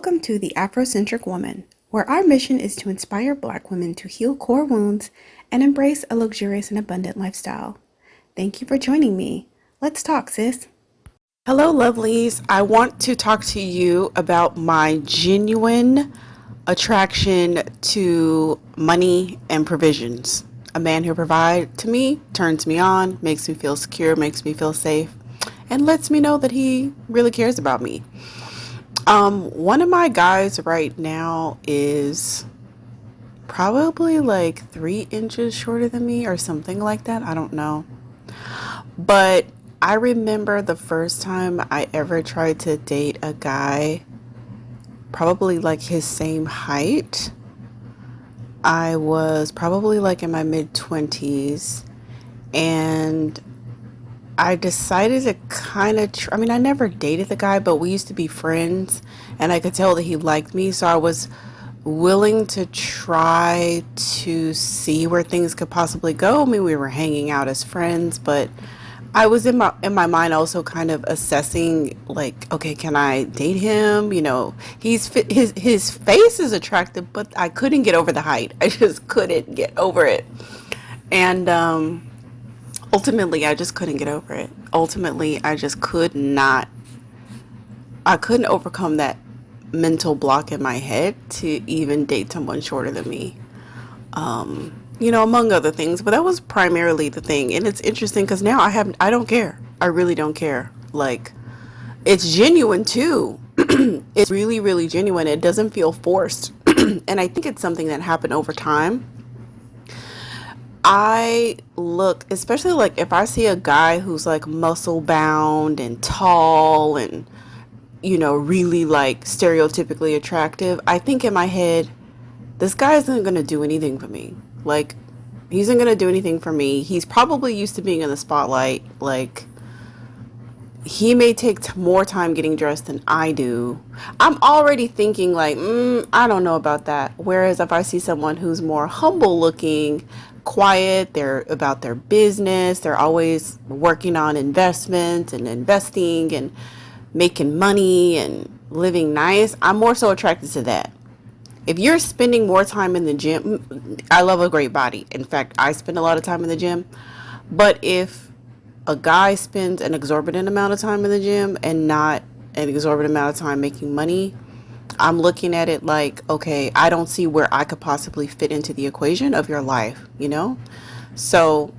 Welcome to the Afrocentric Woman, where our mission is to inspire Black women to heal core wounds and embrace a luxurious and abundant lifestyle. Thank you for joining me. Let's talk, sis. Hello, lovelies. I want to talk to you about my genuine attraction to money and provisions. A man who provides to me, turns me on, makes me feel secure, makes me feel safe, and lets me know that he really cares about me. One of my guys right now is probably like 3 inches shorter than me or something like that. I don't know. But I remember the first time I ever tried to date a guy, probably like his same height. I was probably like in my mid 20s, and I decided to kind of, I never dated the guy, but we used to be friends, and I could tell that he liked me. So I was willing to try to see where things could possibly go. I mean, we were hanging out as friends, but I was in my mind also kind of assessing, like, okay, can I date him? His face is attractive, but I couldn't get over the height. I just couldn't get over it. And ultimately, I just couldn't get over it. Ultimately, I just could not. I couldn't overcome that mental block in my head to even date someone shorter than me. Among other things, but that was primarily the thing. And it's interesting because now I don't care. I really don't care. Like, it's genuine too. It's really, really genuine. It doesn't feel forced. And I think it's something that happened over time. I look, especially like if I see a guy who's like muscle bound and tall and, really like stereotypically attractive, I think in my head, this guy isn't going to do anything for me. Like, he isn't going to do anything for me. He's probably used to being in the spotlight. Like, he may take more time getting dressed than I do. I'm already thinking like, I don't know about that. Whereas if I see someone who's more humble looking, quiet, they're about their business, they're always working on investments and investing and making money and living nice, I'm more so attracted to that. If you're spending more time in the gym, I love a great body. In fact, I spend a lot of time in the gym. But if a guy spends an exorbitant amount of time in the gym and not an exorbitant amount of time making money, I'm looking at it like, okay, I don't see where I could possibly fit into the equation of your life. So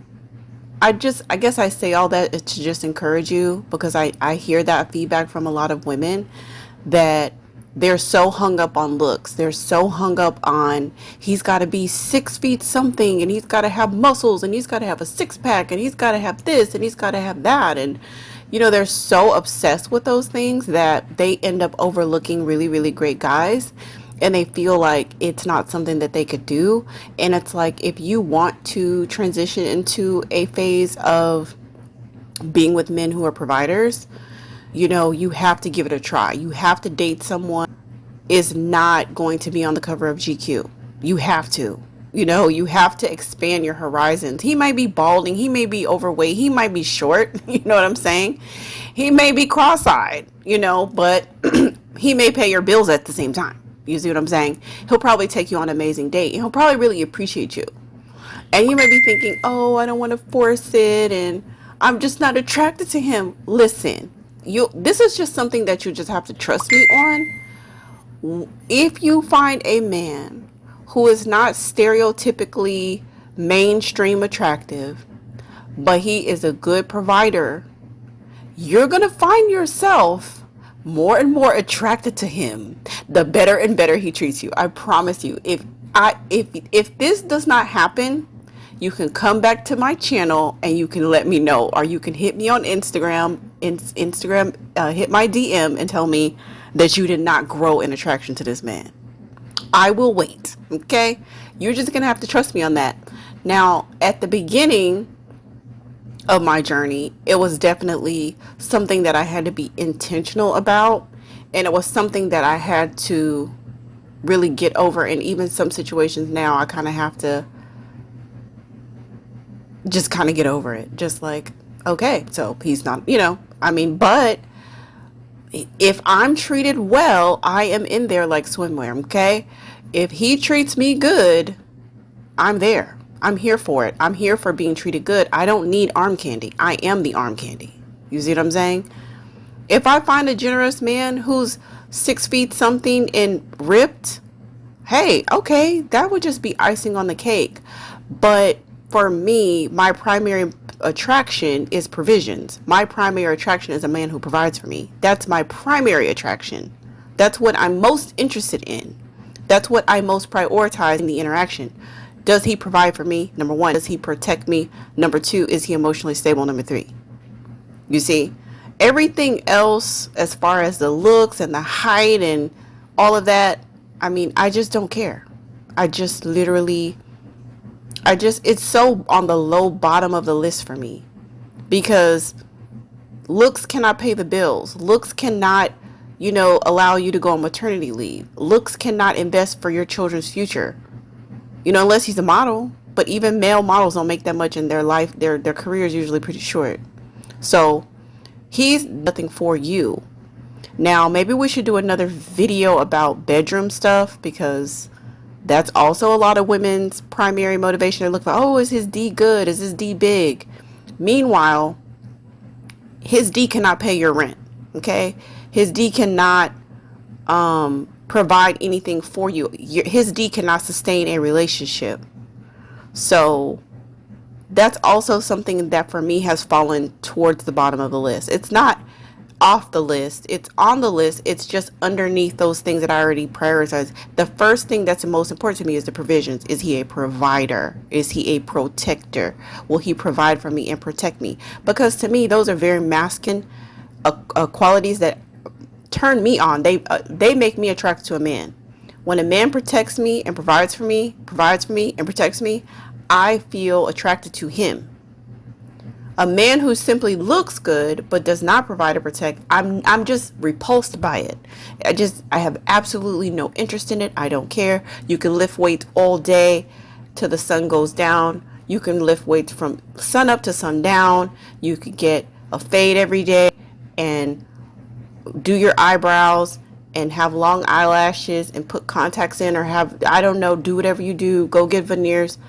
I guess I say all that to just encourage you, because I hear that feedback from a lot of women that they're so hung up on looks. They're so hung up on, he's got to be 6 feet something, and he's got to have muscles, and he's got to have a six pack, and he's got to have this, and he's got to have that. And, they're so obsessed with those things that they end up overlooking really, really great guys. And they feel like it's not something that they could do. And it's like, if you want to transition into a phase of being with men who are providers, you have to give it a try. You have to date someone is not going to be on the cover of GQ. You have to. You have to expand your horizons. He might be balding, he may be overweight, he might be short, you know what I'm saying? He may be cross-eyed, but he may pay your bills at the same time. You see what I'm saying? He'll probably take you on an amazing date, and he'll probably really appreciate you. And you may be thinking, oh, I don't want to force it, and I'm just not attracted to him. Listen, this is just something that you just have to trust me on. If you find a man who is not stereotypically mainstream attractive, but he is a good provider, you're going to find yourself more and more attracted to him the better and better he treats you. I promise you. If this does not happen, you can come back to my channel and you can let me know, or you can hit me on Instagram, hit my DM and tell me that you did not grow in attraction to this man. I will wait. Okay? You're just going to have to trust me on that. Now, at the beginning of my journey, it was definitely something that I had to be intentional about, and it was something that I had to really get over. And even some situations now, I kind of have to just kind of get over it. Just like, okay, so he's not, but If I'm treated well, I am in there like swimwear, okay? If he treats me good, I'm there. I'm here for it. I'm here for being treated good. I don't need arm candy. I am the arm candy. You see what I'm saying? If I find a generous man who's 6 feet something and ripped, hey, okay, that would just be icing on the cake. But for me, my primary attraction is provisions. My primary attraction is a man who provides for me. That's my primary attraction. That's what I'm most interested in. That's what I most prioritize in the interaction. Does he provide for me? Number one. Does he protect me? Number two, is he emotionally stable? Number three. You see, everything else, as far as the looks and the height and all of that, I mean, I just don't care. I just literally, it's so on the low bottom of the list for me, because looks cannot pay the bills. Looks cannot, allow you to go on maternity leave. Looks cannot invest for your children's future, unless he's a model. But even male models don't make that much in their life. Their career is usually pretty short. So he's nothing for you. Now, maybe we should do another video about bedroom stuff, because that's also a lot of women's primary motivation. They look for, oh, is his D good? Is his D big? Meanwhile, his D cannot pay your rent. Okay? His D cannot provide anything for you. His D cannot sustain a relationship. So that's also something that for me has fallen towards the bottom of the list. It's not off the list, it's on the list. It's just underneath those things that I already prioritized. The first thing that's the most important to me is the provisions. Is he a provider? Is he a protector? Will he provide for me and protect me? Because to me, those are very masculine qualities that turn me on. They make me attracted to a man. When a man protects me and provides for me and protects me, I feel attracted to him. A man who simply looks good but does not provide or protect, I'm just repulsed by it. I have absolutely no interest in it. I don't care. You can lift weights all day till the sun goes down. You can lift weights from sun up to sundown. You could get a fade every day and do your eyebrows and have long eyelashes and put contacts in, or have, I don't know, do whatever you do. Go get veneers.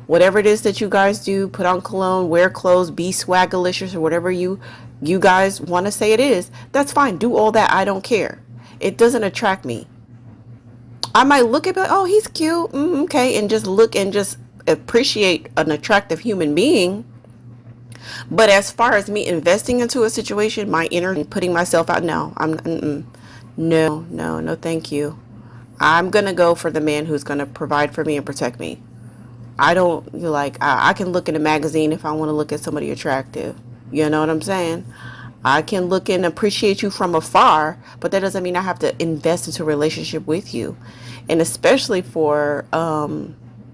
Whatever it is that you guys do, put on cologne, wear clothes, be swagalicious, or whatever you guys want to say it is, that's fine. Do all that. I don't care. It doesn't attract me. I might look at it, oh, he's cute, okay, and just look and just appreciate an attractive human being. But as far as me investing into a situation, my energy, putting myself out, no, no, thank you. I'm gonna go for the man who's gonna provide for me and protect me. I don't like, I can look in a magazine if I want to look at somebody attractive. You know what I'm saying? I can look and appreciate you from afar, but that doesn't mean I have to invest into a relationship with you. And especially for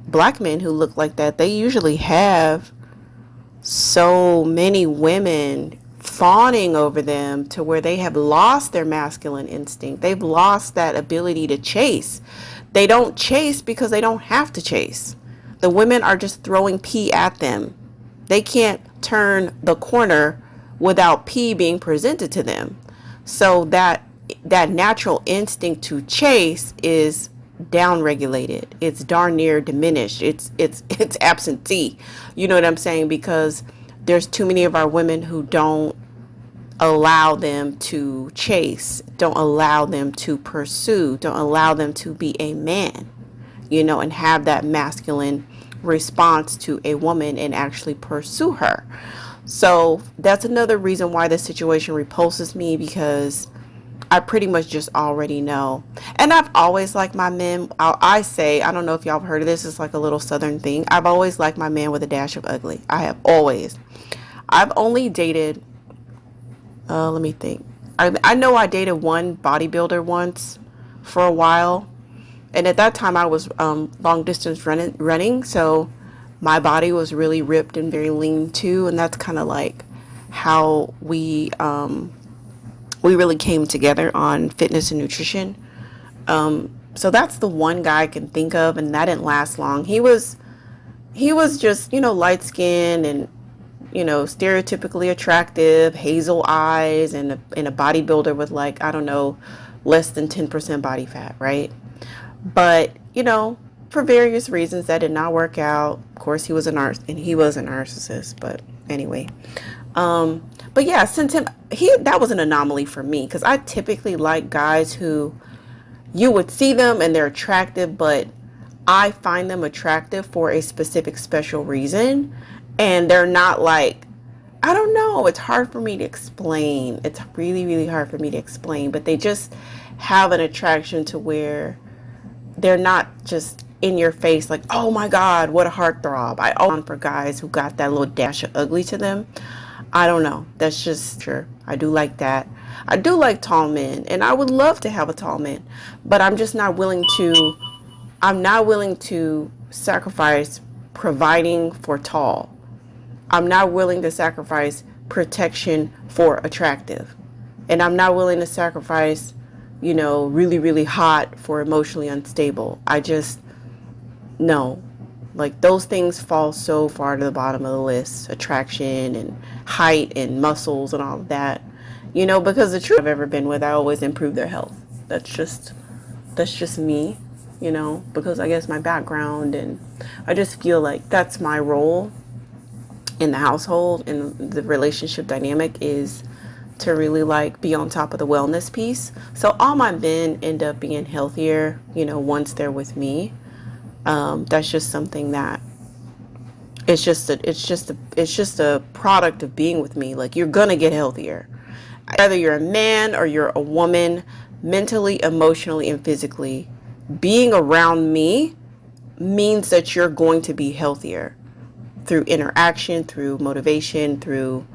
black men who look like that, they usually have so many women fawning over them to where they have lost their masculine instinct. They've lost that ability to chase. They don't chase because they don't have to chase. The women are just throwing pee at them. They can't turn the corner without pee being presented to them. So that natural instinct to chase is downregulated. It's darn near diminished. It's absentee. You know what I'm saying? Because there's too many of our women who don't allow them to chase, don't allow them to pursue, don't allow them to be a man, and have that masculine response to a woman and actually pursue her. So that's another reason why this situation repulses me, because I pretty much just already know. And I've always liked my men. I say, I don't know if y'all have heard of this. It's like a little southern thing. I've always liked my man with a dash of ugly. I have always. I've only dated, let me think. I know I dated one bodybuilder once for a while. And at that time I was long distance running. So my body was really ripped and very lean too. And that's kind of like how we really came together on fitness and nutrition. So that's the one guy I can think of, and that didn't last long. He was just, light skinned and stereotypically attractive, hazel eyes, and a bodybuilder with, like, I don't know, less than 10% body fat, right? But, for various reasons that did not work out. Of course, he was a narcissist, but anyway. But yeah, since that was an anomaly for me, because I typically like guys who you would see them and they're attractive, but I find them attractive for a specific special reason. And they're not like, I don't know, it's hard for me to explain. It's really, really hard for me to explain, but they just have an attraction to where they're not just in your face like, oh my God, what a heartthrob. I always for guys who got that little dash of ugly to them. I don't know. That's just sure. I do like that. I do like tall men, and I would love to have a tall man, but I'm not willing to sacrifice providing for tall. I'm not willing to sacrifice protection for attractive. And I'm not willing to sacrifice, really, really hot for emotionally unstable. I just, no. Like, those things fall so far to the bottom of the list. Attraction and height and muscles and all of that. Because the truth I've ever been with, I always improve their health. That's just me, because I guess my background, and I just feel like that's my role in the household and the relationship dynamic is to really like be on top of the wellness piece. So all my men end up being healthier, once they're with me. That's just something that it's just a product of being with me. Like, you're gonna get healthier. Whether you're a man or you're a woman, mentally, emotionally, and physically, being around me means that you're going to be healthier through interaction, through motivation, through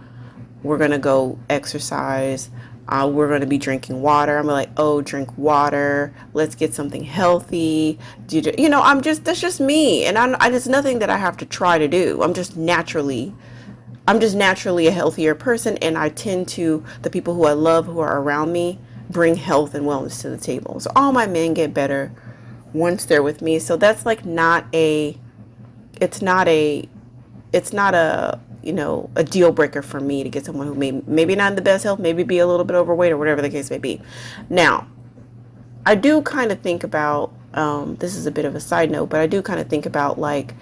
we're going to go exercise. We're going to be drinking water. I'm like, oh, drink water. Let's get something healthy. That's just me. And it's nothing that I have to try to do. I'm just naturally a healthier person. And I tend to, the people who I love, who are around me, bring health and wellness to the table. So all my men get better once they're with me. So that's like it's not a a deal breaker for me to get someone who maybe not in the best health, maybe be a little bit overweight or whatever the case may be. Now, I do kind of think about, this is a bit of a side note, but I do kind of think about like,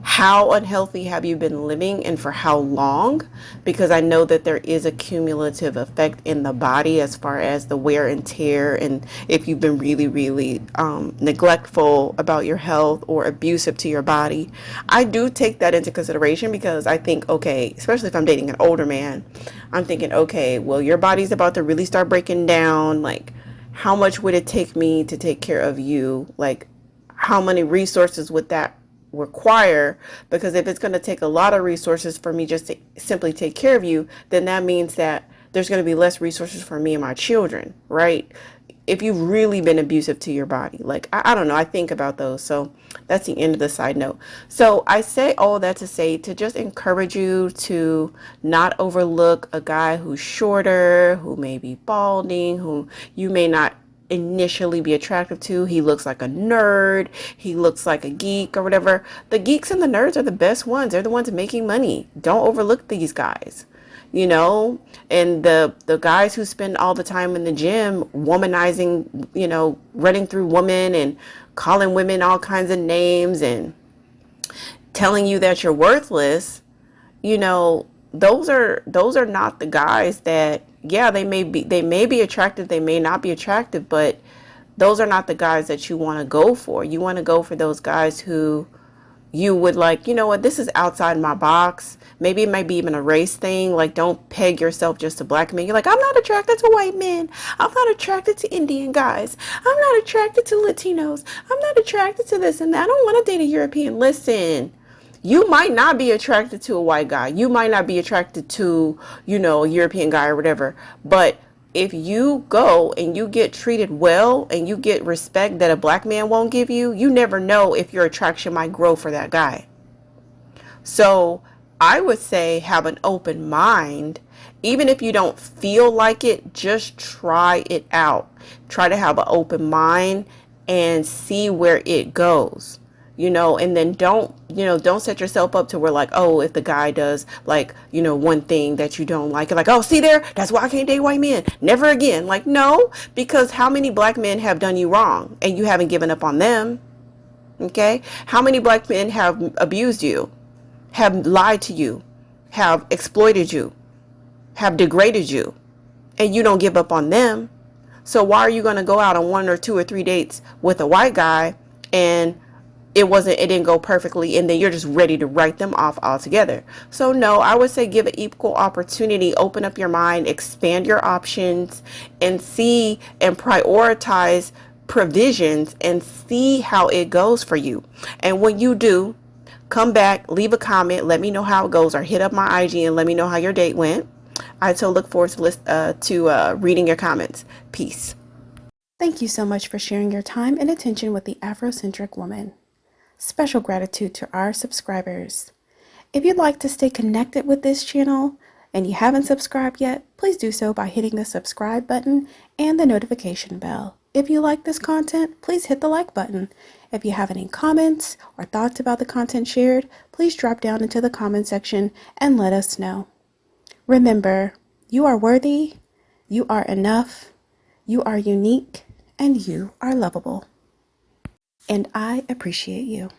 how unhealthy have you been living and for how long? Because I know that there is a cumulative effect in the body as far as the wear and tear, and if you've been really, really neglectful about your health or abusive to your body. I do take that into consideration because I think, okay, especially if I'm dating an older man, I'm thinking, okay, well, your body's about to really start breaking down. Like, how much would it take me to take care of you? Like, how many resources would that require? Because if it's going to take a lot of resources for me just to simply take care of you, then that means that there's going to be less resources for me and my children, right? If you've really been abusive to your body, like, I don't know, I think about those. So that's the end of the side note. So I say all that to say, to just encourage you to not overlook a guy who's shorter, who may be balding, who you may not initially be attractive to. He looks like a nerd. He looks like a geek or whatever. The geeks and the nerds are the best ones. They're the ones making money. Don't overlook these guys, and the guys who spend all the time in the gym womanizing, running through women and calling women all kinds of names and telling you that you're worthless. Those are not the guys that, yeah, they may be attractive, they may not be attractive, but those are not the guys that you want to go for. You want to go for those guys who you would like, what, this is outside my box. Maybe it might be even a race thing. Like, don't peg yourself just to black men. You're like, I'm not attracted to white men. I'm not attracted to Indian guys. I'm not attracted to Latinos. I'm not attracted to this and that. I don't want to date a European. Listen. You might not be attracted to a white guy. You might not be attracted to, a European guy or whatever. But if you go and you get treated well and you get respect that a black man won't give you, you never know if your attraction might grow for that guy. So I would say have an open mind. Even if you don't feel like it, just try it out. Try to have an open mind and see where it goes. And then don't set yourself up to where like, oh, if the guy does like, one thing that you don't like, like, oh, see there, that's why I can't date white men. Never again. Like, no, because how many black men have done you wrong and you haven't given up on them? Okay. How many black men have abused you, have lied to you, have exploited you, have degraded you, and you don't give up on them? So why are you going to go out on 1 or 2 or 3 dates with a white guy and it didn't go perfectly, and then you're just ready to write them off altogether? So no, I would say give it equal opportunity, open up your mind, expand your options, and see and prioritize provisions and see how it goes for you. And when you do, come back, leave a comment, let me know how it goes, or hit up my IG and let me know how your date went. I so look forward to reading your comments. Peace. Thank you so much for sharing your time and attention with the Afrocentric Woman. Special gratitude to our subscribers. If you'd like to stay connected with this channel and you haven't subscribed yet, please do so by hitting the subscribe button and the notification bell. If you like this content, please hit the like button. If you have any comments or thoughts about the content shared, please drop down into the comment section and let us know. Remember, you are worthy, you are enough, you are unique, and you are lovable. And I appreciate you.